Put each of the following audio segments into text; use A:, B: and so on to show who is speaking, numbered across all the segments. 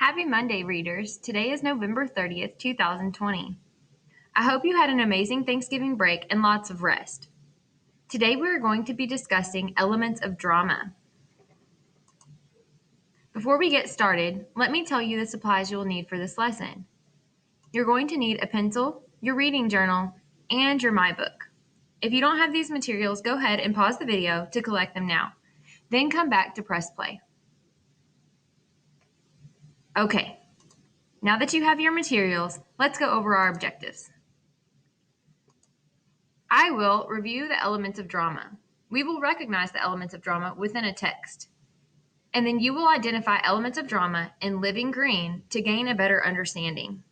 A: Happy Monday, readers. Today is November 30th, 2020. I hope you had an amazing Thanksgiving break and lots of rest. Today we are going to be discussing elements of drama. Before we get started, let me tell you the supplies you will need for this lesson. You're going to need a pencil, your reading journal, and your My Book. If you don't have these materials, go ahead and pause the video to collect them now. Then come back to press play. Okay, now that you have your materials, let's go over our objectives. I will review the elements of drama. We will recognize the elements of drama within a text. And then you will identify elements of drama in Living Green to gain a better understanding.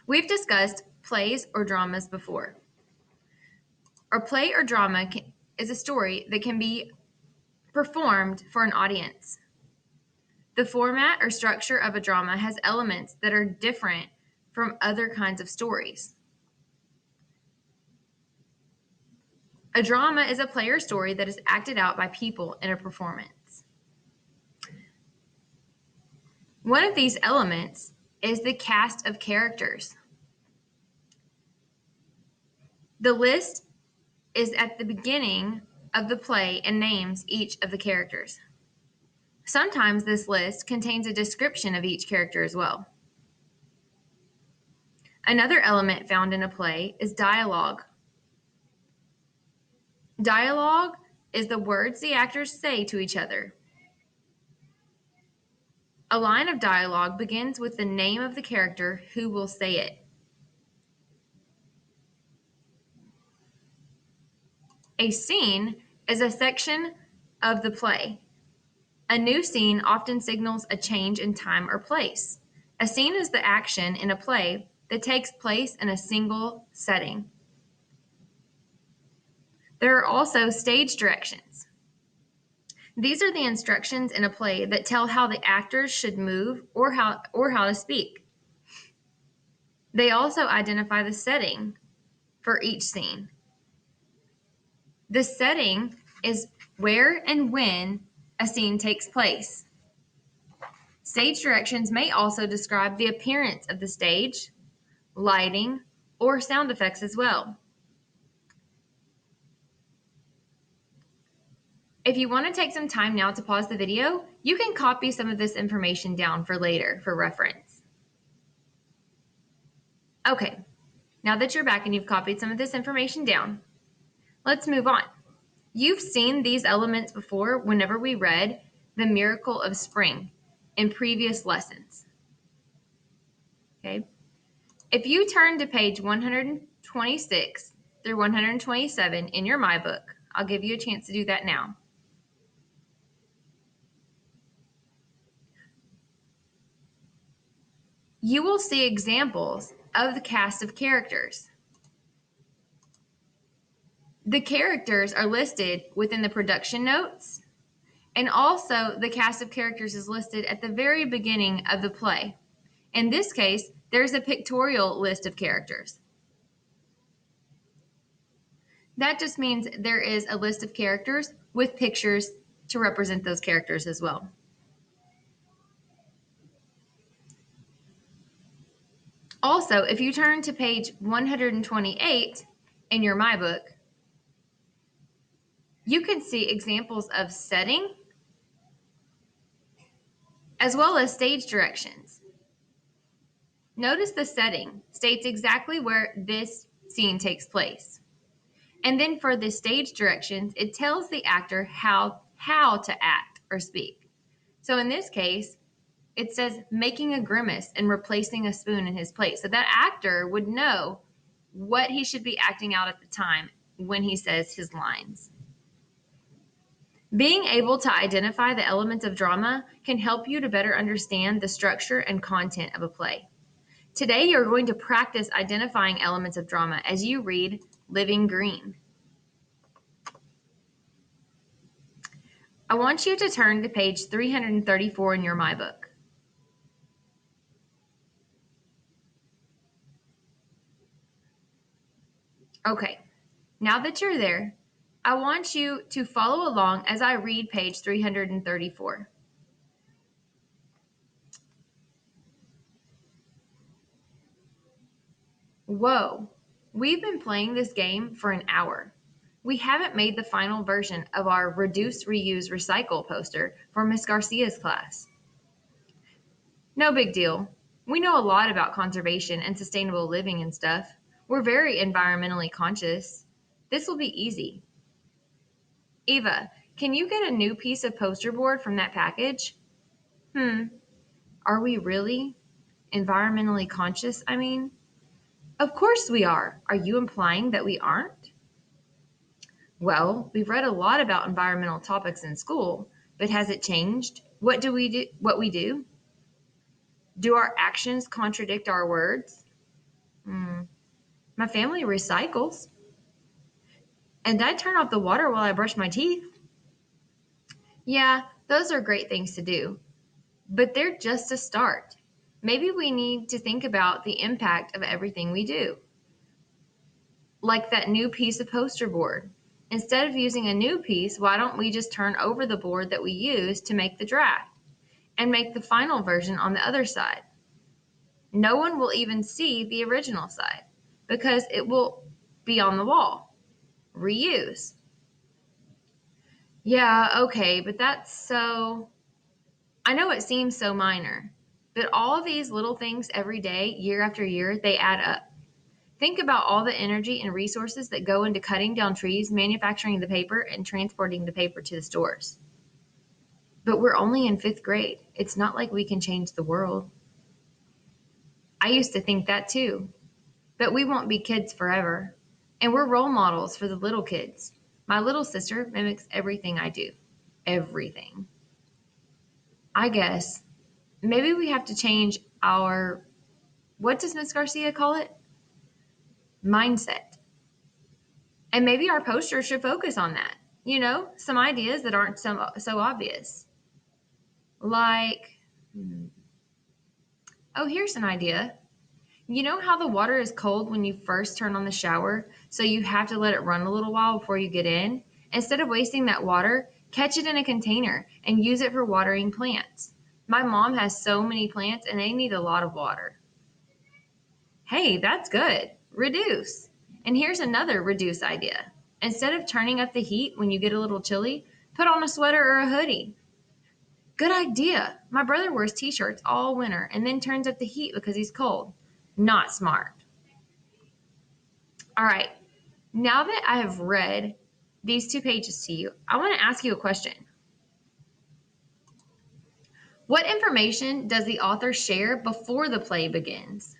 A: We've discussed plays or dramas before. A play or drama is a story that can be performed for an audience. The format or structure of a drama has elements that are different from other kinds of stories. A drama is a play or story that is acted out by people in a performance. One of these elements is the cast of characters. The list is at the beginning of the play and names each of the characters. Sometimes this list contains a description of each character as well. Another element found in a play is dialogue. Dialogue is the words the actors say to each other. A line of dialogue begins with the name of the character who will say it. A scene is a section of the play. A new scene often signals a change in time or place. A scene is the action in a play that takes place in a single setting. There are also stage directions. These are the instructions in a play that tell how the actors should move or how to speak. They also identify the setting for each scene. The setting is where and when a scene takes place. Stage directions may also describe the appearance of the stage, lighting, or sound effects as well. If you want to take some time now to pause the video, you can copy some of this information down for later for reference. Okay, now that you're back and you've copied some of this information down, let's move on. You've seen these elements before whenever we read The Miracle of Spring in previous lessons. Okay. If you turn to page 126 through 127 in your My Book, I'll give you a chance to do that now. You will see examples of the cast of characters. The characters are listed within the production notes, and also the cast of characters is listed at the very beginning of the play. In this case, there's a pictorial list of characters. That just means there is a list of characters with pictures to represent those characters as well. Also, if you turn to page 128 in your My Book, you can see examples of setting as well as stage directions. Notice the setting states exactly where this scene takes place. And then for the stage directions, it tells the actor how to act or speak. So in this case, it says making a grimace and replacing a spoon in his plate. So that actor would know what he should be acting out at the time when he says his lines. Being able to identify the elements of drama can help you to better understand the structure and content of a play. Today, you're going to practice identifying elements of drama as you read Living Green. I want you to turn to page 334 in your My Book. Okay, now that you're there, I want you to follow along as I read page 334. Whoa, we've been playing this game for an hour. We haven't made the final version of our Reduce, Reuse, Recycle poster for Miss Garcia's class. No big deal. We know a lot about conservation and sustainable living and stuff. We're very environmentally conscious. This will be easy. Eva, can you get a new piece of poster board from that package? Are we really? Environmentally conscious, I mean? Of course we are. Are you implying that we aren't? Well, we've read a lot about environmental topics in school, but has it changed? What do we do? What we do? Do our actions contradict our words? My family recycles, and I turn off the water while I brush my teeth. Yeah, those are great things to do, but they're just a start. Maybe we need to think about the impact of everything we do. Like that new piece of poster board. Instead of using a new piece, why don't we just turn over the board that we used to make the draft and make the final version on the other side? No one will even see the original side because it will be on the wall. Reuse. Yeah, okay, but that's so. I know it seems so minor, but all of these little things every day, year after year, they add up. Think about all the energy and resources that go into cutting down trees, manufacturing the paper, and transporting the paper to the stores. But we're only in fifth grade. It's not like we can change the world. I used to think that too. But we won't be kids forever. And we're role models for the little kids. My little sister mimics everything I do. Everything. I guess maybe we have to change our, what does Miss Garcia call it? Mindset. And maybe our poster should focus on that. You know, some ideas that aren't so obvious. Like, oh, here's an idea. You know how the water is cold when you first turn on the shower, so you have to let it run a little while before you get in? Instead of wasting that water, catch it in a container and use it for watering plants. My mom has so many plants and they need a lot of water. Hey, that's good. Reduce. And here's another reduce idea. Instead of turning up the heat when you get a little chilly, put on a sweater or a hoodie. Good idea. My brother wears t-shirts all winter and then turns up the heat because he's cold. Not smart. All right. Now that I have read these 2 pages to you, I want to ask you a question. What information does the author share before the play begins?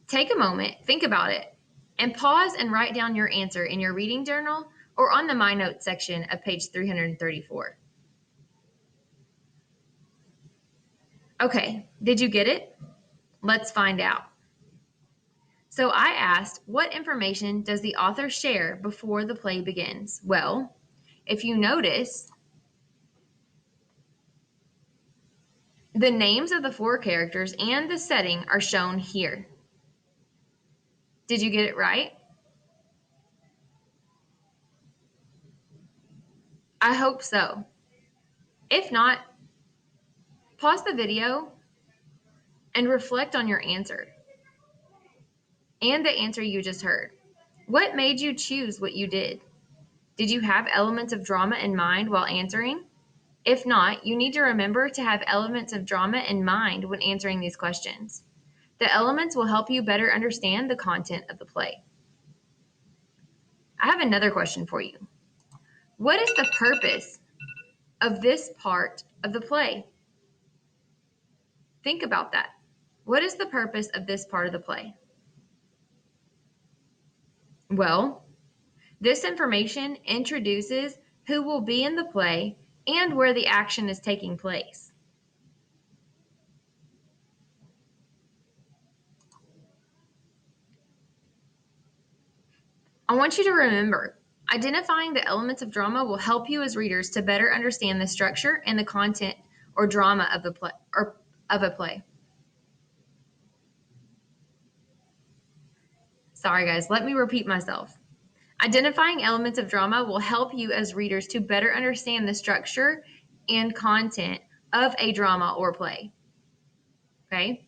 A: Take a moment, think about it, and pause and write down your answer in your reading journal or on the My Notes section of page 334. Okay, did you get it? Let's find out. So I asked, what information does the author share before the play begins? Well, if you notice, the names of the 4 characters and the setting are shown here. Did you get it right? I hope so. If not, pause the video and reflect on your answer and the answer you just heard. What made you choose what you did? Did you have elements of drama in mind while answering? If not, you need to remember to have elements of drama in mind when answering these questions. The elements will help you better understand the content of the play. I have another question for you. What is the purpose of this part of the play? Think about that. What is the purpose of this part of the play? Well, this information introduces who will be in the play and where the action is taking place. I want you to remember, identifying the elements of drama will help you as readers to better understand the structure and the content or drama of the play or of a play. Sorry guys, let me repeat myself. Identifying elements of drama will help you as readers to better understand the structure and content of a drama or play. Okay?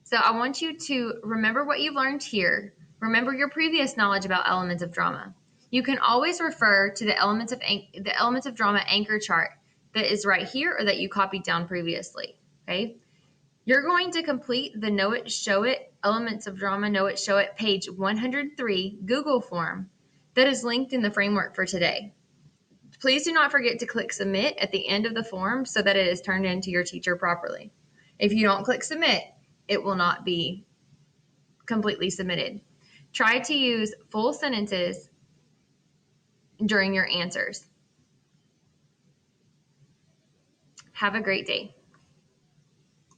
A: So I want you to remember what you've learned here. Remember your previous knowledge about elements of drama. You can always refer to the elements of drama anchor chart that is right here or that you copied down previously. Okay? You're going to complete the Know It, Show It, Elements of Drama, Know It, Show It, page 103 Google form that is linked in the framework for today. Please do not forget to click Submit at the end of the form so that it is turned in to your teacher properly. If you don't click Submit, it will not be completely submitted. Try to use full sentences during your answers. Have a great day.